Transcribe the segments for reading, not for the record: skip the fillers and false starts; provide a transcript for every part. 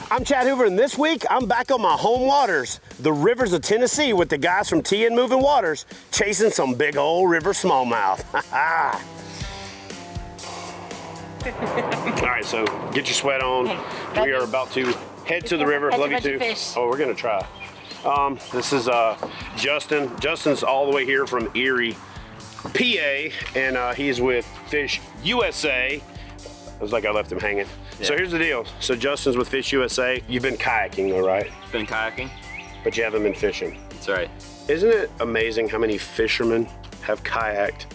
I'm Chad Hoover, and this week I'm back on my home waters, the rivers of Tennessee, with the guys from T and Moving Waters chasing some big old river smallmouth. All right, so get your sweat on. We are about to head to the river. Love you too. Oh, we're gonna try. This is Justin. Justin's all the way here from Erie, PA, and he's with FishUSA. It was like I left him hanging. Yeah. So here's the deal. So Justin's with FishUSA. You've been kayaking though, right? Been kayaking. But you haven't been fishing. That's right. Isn't it amazing how many fishermen have kayaked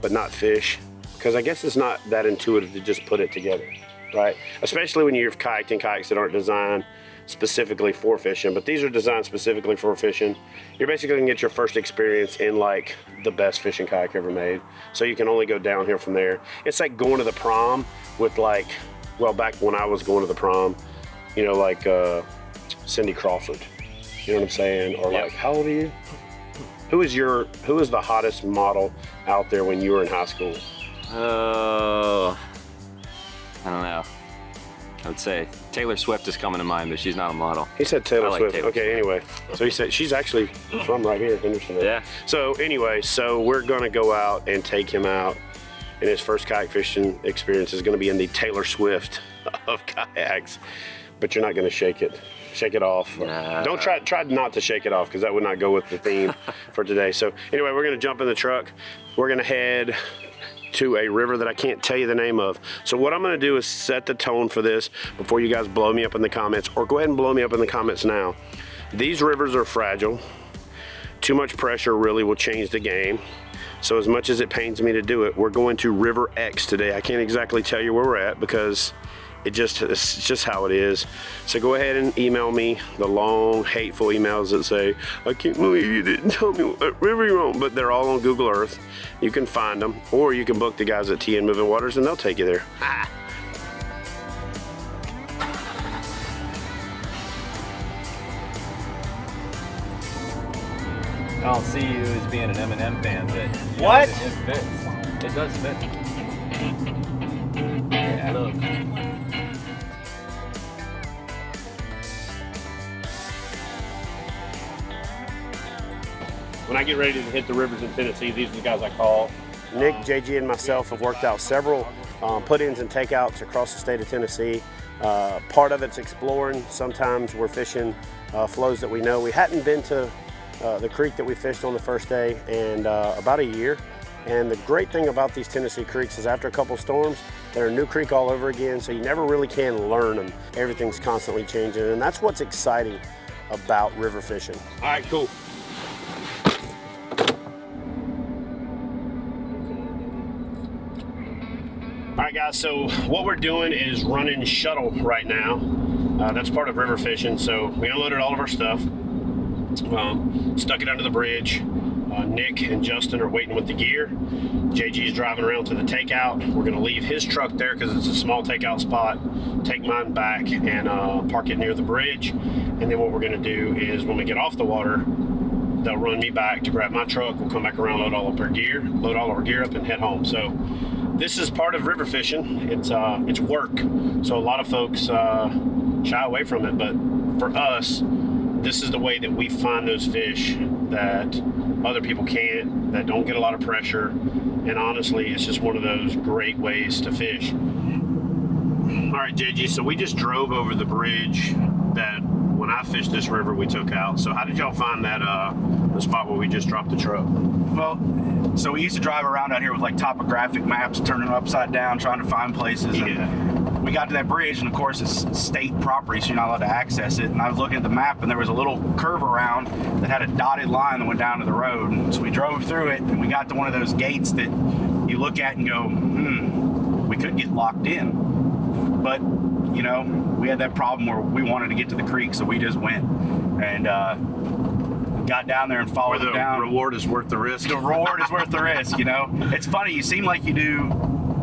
but not fish? Because I guess it's not that intuitive to just put it together, right? Especially when you've kayaked in kayaks that aren't designed specifically for fishing, but these are designed specifically for fishing. You're basically gonna get your first experience in like the best fishing kayak ever made. So you can only go downhill from there. It's like going to the prom with like, well, back when I was going to the prom, you know, like Cindy Crawford, you know what I'm saying? Or like, how old are you? Who was the hottest model out there when you were in high school? I don't know. I would say Taylor Swift is coming to mind, but she's not a model. He said Taylor Swift. Taylor okay, anyway. So he said she's actually from right here, Henderson. Yeah. So anyway, so we're gonna go out and take him out, and his first kayak fishing experience is gonna be in the Taylor Swift of kayaks. But you're not gonna shake it off. Nah. Don't try not to shake it off, because that would not go with the theme for today. So anyway, we're gonna jump in the truck. We're gonna head to a river that I can't tell you the name of. So what I'm gonna do is set the tone for this before you guys blow me up in the comments, or go ahead and blow me up in the comments now. These rivers are fragile. Too much pressure really will change the game. So as much as it pains me to do it, we're going to River X today. I can't exactly tell you where we're at because it's just how it is. So go ahead and email me the long, hateful emails that say, I can't believe you didn't tell me what river you're on, but they're all on Google Earth. You can find them, or you can book the guys at T and Moving Waters and they'll take you there. I don't see you as being an Eminem fan, but what? It fits. It does fit. Yeah, look. When I get ready to hit the rivers in Tennessee, these are the guys I call. Nick, J.G, and myself have worked out several put-ins and takeouts across the state of Tennessee. Part of it's exploring. Sometimes we're fishing flows that we know. We hadn't been to the creek that we fished on the first day in about a year. And the great thing about these Tennessee creeks is after a couple storms, they're a new creek all over again, so you never really can learn them. Everything's constantly changing, and that's what's exciting about river fishing. All right, cool. All right, guys, so what we're doing is running shuttle right now. That's part of river fishing. So we unloaded all of our stuff, stuck it under the bridge. Nick and Justin are waiting with the gear. JG's driving around to the takeout. We're gonna leave his truck there because it's a small takeout spot, take mine back and park it near the bridge. And then what we're gonna do is when we get off the water, they'll run me back to grab my truck. We'll come back around, load all of our gear up and head home. So this is part of river fishing. It's work. So a lot of folks shy away from it, but for us, this is the way that we find those fish that other people can't, that don't get a lot of pressure. And honestly, it's just one of those great ways to fish. All right, JG, so we just drove over the bridge that when I fished this river we took out. So how did y'all find that the spot where we just dropped the truck? Well, so we used to drive around out here with like topographic maps, turning them upside down, trying to find places. Yeah. And we got to that bridge, and of course it's state property, so you're not allowed to access it. And I was looking at the map, and there was a little curve around that had a dotted line that went down to the road. So we drove through it, and we got to one of those gates that you look at and go, we could get locked in. But, you know, we had that problem where we wanted to get to the creek, so we just went and got down there and followed it down. The reward is worth the risk. The reward is worth the risk, you know? It's funny, you seem like you do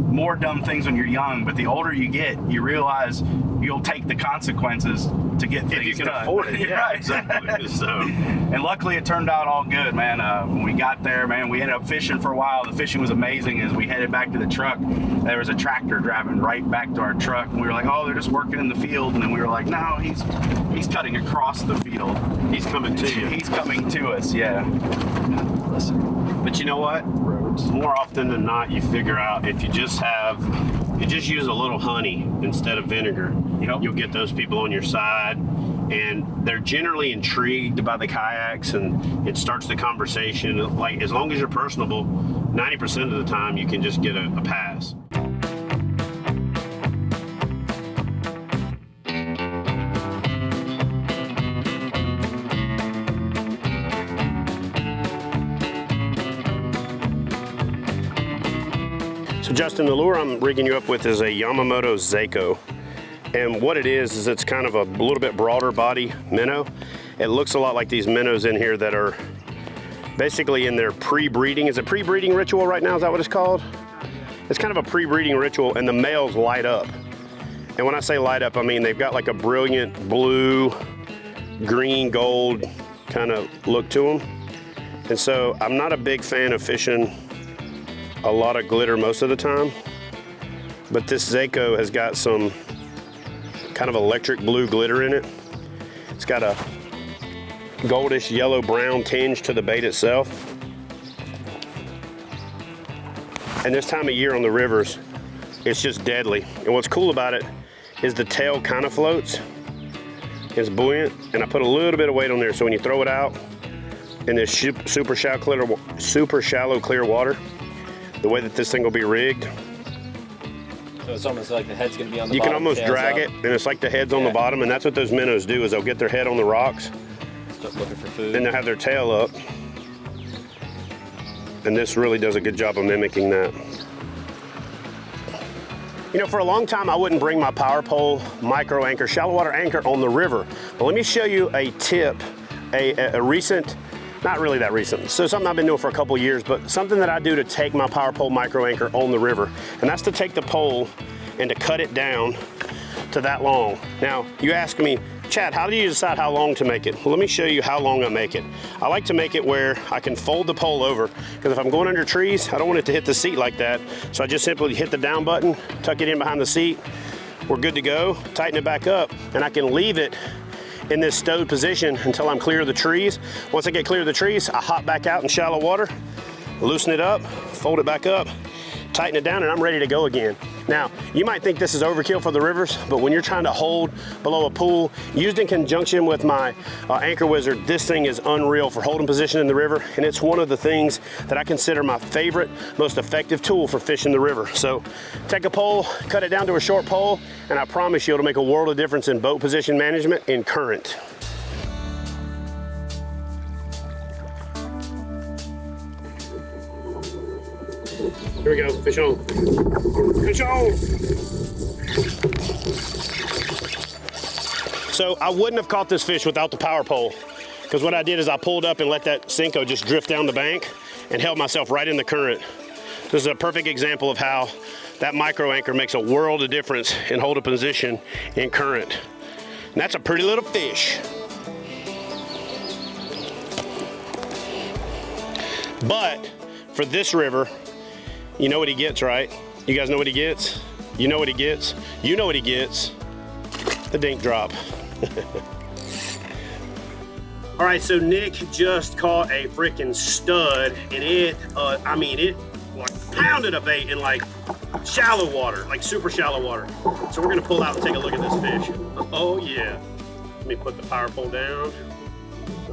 more dumb things when you're young, but the older you get, you realize you'll take the consequences to get things If you can done. afford it, yeah, Right. exactly. So, And luckily it turned out all good, man. When we got there, man, we ended up fishing for a while. The fishing was amazing. As we headed back to the truck, there was a tractor driving right back to our truck. And we were like, oh, they're just working in the field. And then we were like, no, he's cutting across the field. he's coming to you. He's coming to us, yeah. But you know what? More often than not, you figure out if you just use a little honey instead of vinegar, Yep. you'll get those people on your side, and they're generally intrigued by the kayaks, and it starts the conversation. Like, as long as you're personable, 90% of the time you can just get a pass. So Justin, the lure I'm rigging you up with is a Yamamoto Seiko. And what it is it's kind of a little bit broader body minnow. It looks a lot like these minnows in here that are basically in their pre-breeding. Is it pre-breeding ritual right now? Is that what it's called? It's kind of a pre-breeding ritual, and the males light up. And when I say light up, I mean they've got like a brilliant blue, green, gold kind of look to them. And so I'm not a big fan of fishing a lot of glitter most of the time, but this Seiko has got some kind of electric blue glitter in it. It's got a goldish yellow brown tinge to the bait itself. And this time of year on the rivers, it's just deadly. And what's cool about it is the tail kind of floats. It's buoyant, and I put a little bit of weight on there, so when you throw it out in this super shallow clear water, the way that this thing will be rigged, So it's almost like the head's gonna be on the you bottom. can almost tail's drag up. it, and it's like the head's on the Yeah. bottom, and that's what those minnows do, is they'll get their head on the rocks, Start looking for food. then they'll have their tail up. And this really does a good job of mimicking that. You know, for a long time, I wouldn't bring my power pole, micro anchor, shallow water anchor on the river. But let me show you a tip, a recent, not really that recent, so something I've been doing for a couple years, but something that I do to take my power pole micro anchor on the river. And that's to take the pole and to cut it down to that long. Now, you ask me, Chad, how do you decide how long to make it? Well, let me show you how long I make it. I like to make it where I can fold the pole over, because if I'm going under trees, I don't want it to hit the seat like that. So I just simply hit the down button, tuck it in behind the seat. We're good to go, tighten it back up, and I can leave it in this stowed position until I'm clear of the trees. Once I get clear of the trees, I hop back out in shallow water, loosen it up, fold it back up, tighten it down, and I'm ready to go again. Now, you might think this is overkill for the rivers, but when you're trying to hold below a pool, used in conjunction with my Anchor Wizard, this thing is unreal for holding position in the river, and it's one of the things that I consider my favorite, most effective tool for fishing the river. So take a pole, cut it down to a short pole, and I promise you it'll make a world of difference in boat position management and current. Here we go, fish on. Fish on! So I wouldn't have caught this fish without the power pole, because what I did is I pulled up and let that Senko just drift down the bank and held myself right in the current. This is a perfect example of how that micro anchor makes a world of difference in holding position in current. And that's a pretty little fish. But for this river, you know what he gets, right? You guys know what he gets? You know what he gets? You know what he gets? The dink drop. All right, so Nick just caught a freaking stud, and it like pounded a bait in like shallow water, like super shallow water. So we're gonna pull out and take a look at this fish. Oh yeah. Let me put the power pole down.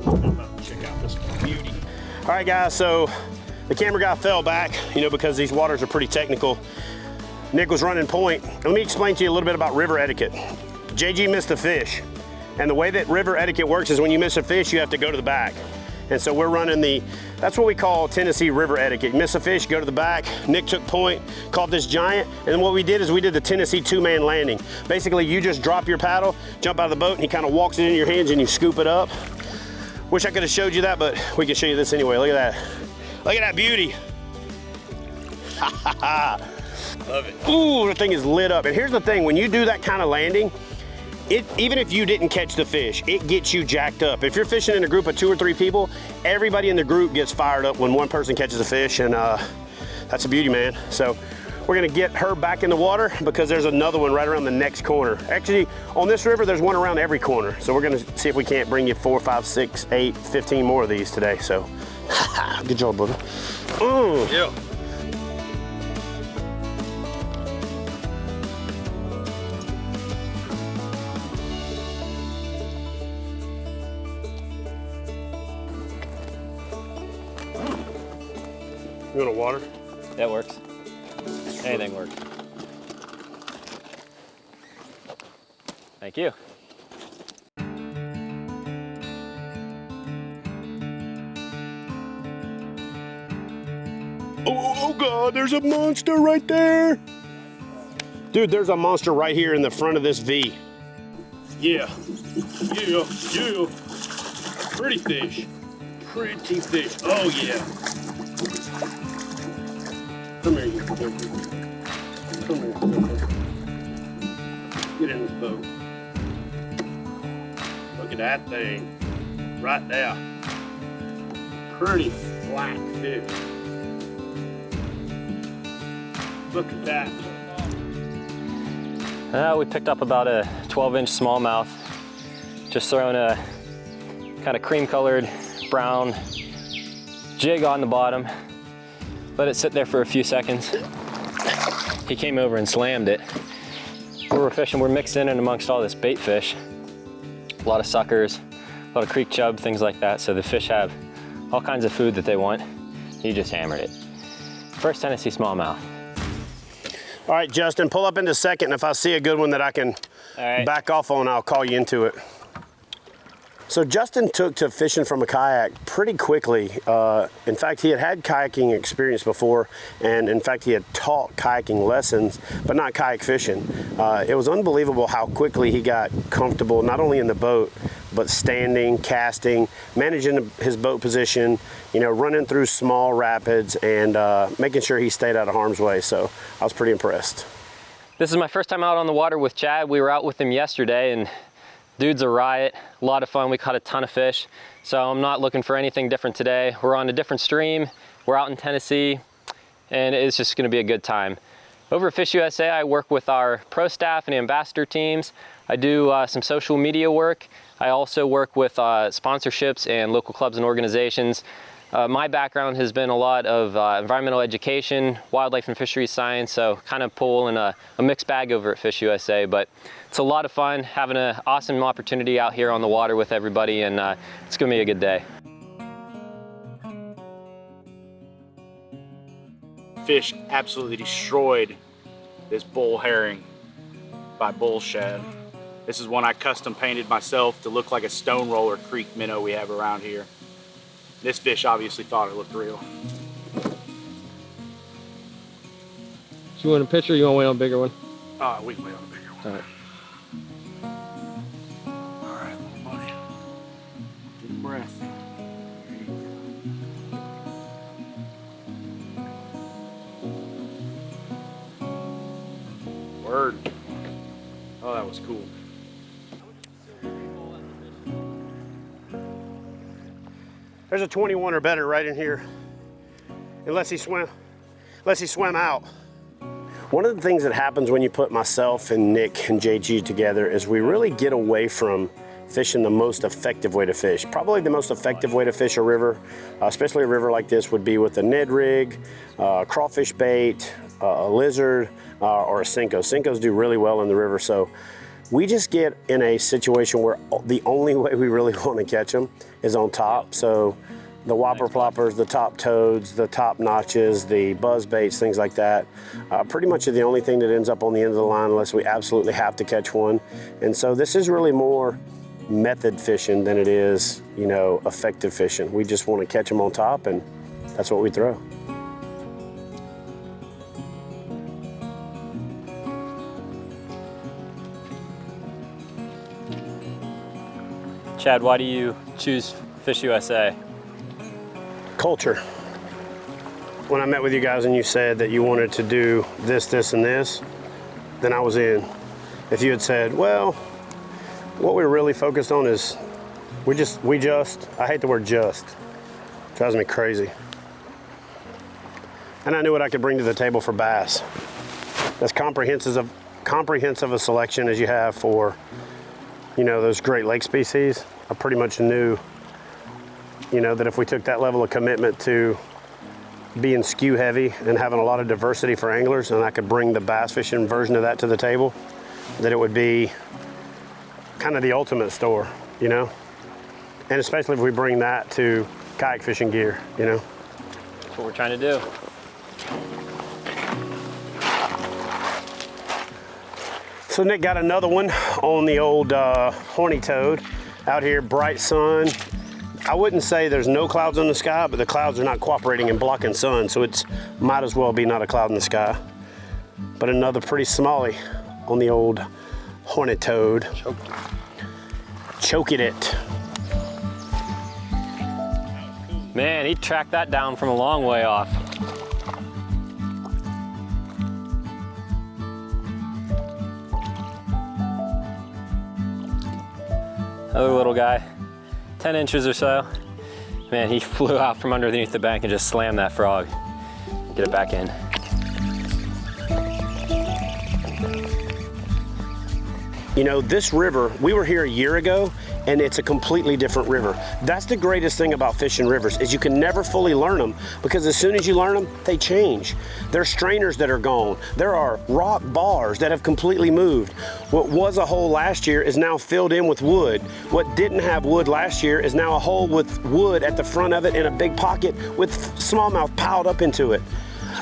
I'm about to check out this beauty. All right, guys, so the camera guy fell back, you know, because these waters are pretty technical. Nick was running point. Let me explain to you a little bit about river etiquette. JG missed the fish. And the way that river etiquette works is when you miss a fish, you have to go to the back. And so we're running that's what we call Tennessee river etiquette. You miss a fish, go to the back. Nick took point, caught this giant. And then what we did is we did the Tennessee two-man landing. Basically, you just drop your paddle, jump out of the boat, and he kind of walks it in your hands and you scoop it up. Wish I could have showed you that, but we can show you this anyway. Look at that. Look at that beauty. Love it. Ooh, the thing is lit up. And here's the thing, when you do that kind of landing, even if you didn't catch the fish, it gets you jacked up. If you're fishing in a group of 2 or 3 people, everybody in the group gets fired up when one person catches a fish, and that's a beauty, man. So we're gonna get her back in the water because there's another one right around the next corner. Actually, on this river, there's one around every corner. So we're gonna see if we can't bring you 4, 5, 6, 8, 15 more of these today. So, good job, brother. Yeah. You want a water? That works. Anything works. Thank you. Oh God, there's a monster right there. Dude, there's a monster right here in the front of this V. Yeah. Yeah. Pretty fish. Pretty fish. Oh yeah. Come here, you filthy. Come here, filthy. Get in this boat. Look at that thing. Right there. Pretty black fish. Look at that. We picked up about a 12-inch smallmouth. Just throwing a kind of cream-colored brown jig on the bottom. Let it sit there for a few seconds. He came over and slammed it. Where we're fishing, we're mixed in and amongst all this bait fish. A lot of suckers, a lot of creek chub, things like that. So the fish have all kinds of food that they want. He just hammered it. First Tennessee smallmouth. All right, Justin, pull up into second. If I see a good one that I can back off on, I'll call you into it. So Justin took to fishing from a kayak pretty quickly. In fact, he had had kayaking experience before, and in fact, he had taught kayaking lessons, but not kayak fishing. It was unbelievable how quickly he got comfortable, not only in the boat, but standing, casting, managing his boat position, you know, running through small rapids, and making sure he stayed out of harm's way. So I was pretty impressed. This is my first time out on the water with Chad. We were out with him yesterday, and dude's a riot, a lot of fun. We caught a ton of fish. So I'm not looking for anything different today. We're on a different stream. We're out in Tennessee, and it's just gonna be a good time. Over at FishUSA, I work with our pro staff and ambassador teams. I do some social media work. I also work with sponsorships and local clubs and organizations. My background has been a lot of environmental education, wildlife and fisheries science, so kind of pulling a mixed bag over at FishUSA, but it's a lot of fun, having an awesome opportunity out here on the water with everybody, and it's gonna be a good day. Fish absolutely destroyed this bull herring by bull shad. This is one I custom painted myself to look like a stone roller creek minnow we have around here. This fish obviously thought it looked real. You want a picture or you want to wait on a bigger one? We can wait on a bigger one. All right, little buddy. Deep breath. Word. Oh, that was cool. There's a 21 or better right in here, unless he swam out. One of the things that happens when you put myself and Nick and J.G. together is we really get away from fishing the most effective way to fish. Probably the most effective way to fish a river, especially a river like this, would be with a Ned rig, crawfish bait, a lizard, or a Senko. Senkos do really well in the river, so we just get in a situation where the only way we really want to catch them is on top. So the whopper ploppers, the top toads, the top notches, the buzz baits, things like that, pretty much are the only thing that ends up on the end of the line unless we absolutely have to catch one. And so this is really more method fishing than it is, you know, effective fishing. We just want to catch them on top, and that's what we throw. Chad, why do you choose FishUSA? Culture. When I met with you guys and you said that you wanted to do this, this, and this, then I was in. If you had said, well, what we're really focused on is we just, I hate the word just, drives me crazy. And I knew what I could bring to the table for bass. As comprehensive a selection as you have for, you know, those Great Lake species, I pretty much knew, you know, that if we took that level of commitment to being skew heavy and having a lot of diversity for anglers, and I could bring the bass fishing version of that to the table, that it would be kind of the ultimate store, you know? And especially if we bring that to kayak fishing gear, you know? That's what we're trying to do. So Nick got another one on the old horny toad out here, bright sun. I wouldn't say there's no clouds in the sky, but the clouds are not cooperating and blocking sun, so it's might as well be not a cloud in the sky. But another pretty smallie on the old horny toad. Choking it. Man, he tracked that down from a long way off. Another little guy, 10 inches or so. Man, he flew out from underneath the bank and just slammed that frog. Get it back in. You know, this river, we were here a year ago, and it's a completely different river. That's the greatest thing about fishing rivers, is you can never fully learn them, because as soon as you learn them, they change. There are strainers that are gone. There are rock bars that have completely moved. What was a hole last year is now filled in with wood. What didn't have wood last year is now a hole with wood at the front of it in a big pocket with smallmouth piled up into it.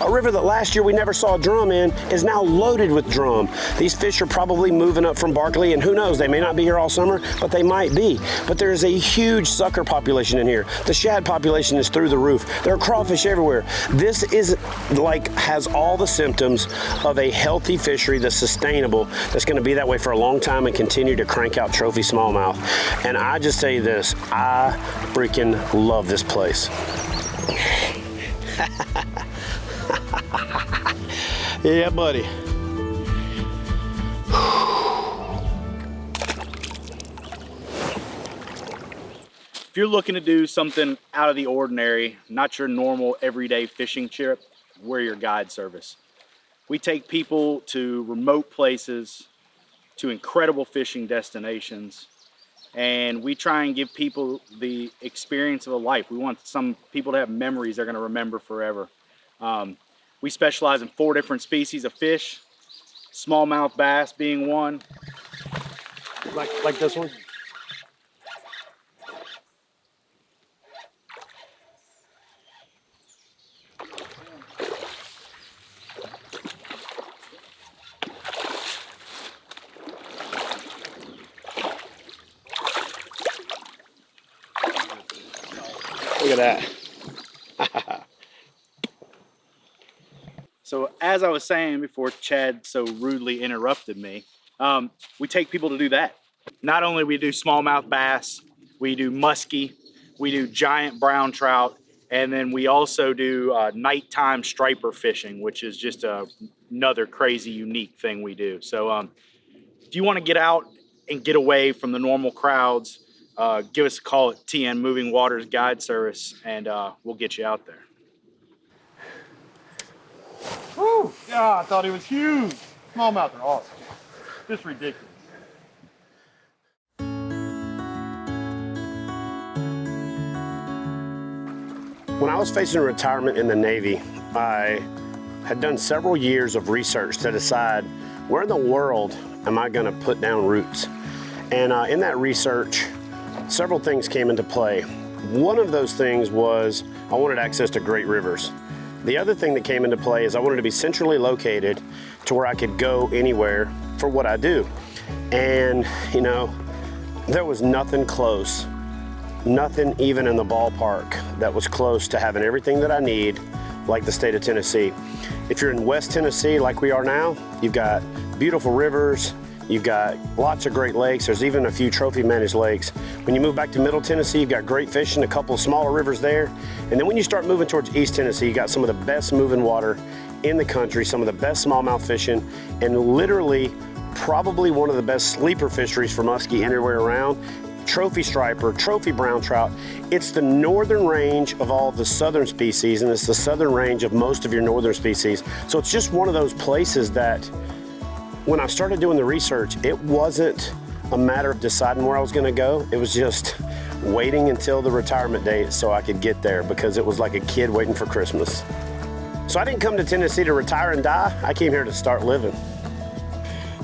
A river that last year we never saw a drum in is now loaded with drum. These fish are probably moving up from Barkley, and who knows, they may not be here all summer, but they might be. But there's a huge sucker population in here. The shad population is through the roof. There are crawfish everywhere. This is like, has all the symptoms of a healthy fishery that's sustainable, that's gonna be that way for a long time and continue to crank out trophy smallmouth. And I just say this, I freaking love this place. Yeah, buddy. If you're looking to do something out of the ordinary, not your normal everyday fishing trip, we're your guide service. We take people to remote places, to incredible fishing destinations, and we try and give people the experience of a life. We want some people to have memories they're going to remember forever. We specialize in 4 different species of fish, smallmouth bass being one. Like this one? Look at that. So as I was saying before Chad so rudely interrupted me, we take people to do that. Not only we do smallmouth bass, we do muskie, we do giant brown trout, and then we also do nighttime striper fishing, which is just another crazy, unique thing we do. So if you want to get out and get away from the normal crowds, give us a call at TN Moving Waters Guide Service, and we'll get you out there. Woo! Yeah, I thought he was huge. Smallmouth are awesome. Just ridiculous. When I was facing retirement in the Navy, I had done several years of research to decide where in the world am I going to put down roots. And in that research, several things came into play. One of those things was I wanted access to great rivers. The other thing that came into play is I wanted to be centrally located to where I could go anywhere for what I do. And, you know, there was nothing close, nothing even in the ballpark that was close to having everything that I need, like the state of Tennessee. If you're in West Tennessee like we are now, you've got beautiful rivers, you've got lots of great lakes, there's even a few trophy managed lakes. When you move back to Middle Tennessee, you've got great fishing, a couple of smaller rivers there. And then when you start moving towards East Tennessee, you got some of the best moving water in the country, some of the best smallmouth fishing, and literally probably one of the best sleeper fisheries for muskie anywhere around. Trophy striper, trophy brown trout. It's the northern range of all the southern species, and it's the southern range of most of your northern species. So it's just one of those places that when I started doing the research, it wasn't a matter of deciding where I was gonna go. It was just waiting until the retirement date so I could get there, because it was like a kid waiting for Christmas. So I didn't come to Tennessee to retire and die. I came here to start living.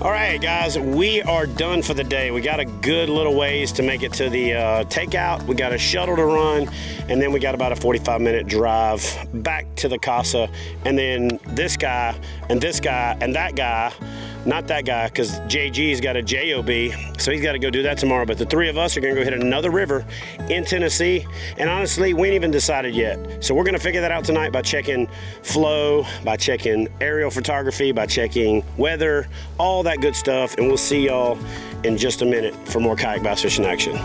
All right, guys, we are done for the day. We got a good little ways to make it to the takeout. We got a shuttle to run, and then we got about a 45-minute drive back to the casa. And then this guy and this guy and that guy, not that guy, because JG's got a JOB, so he's got to go do that tomorrow. But the three of us are going to go hit another river in Tennessee. And honestly, we ain't even decided yet. So we're going to figure that out tonight by checking flow, by checking aerial photography, by checking weather, all that good stuff. And we'll see y'all in just a minute for more kayak bass fishing action.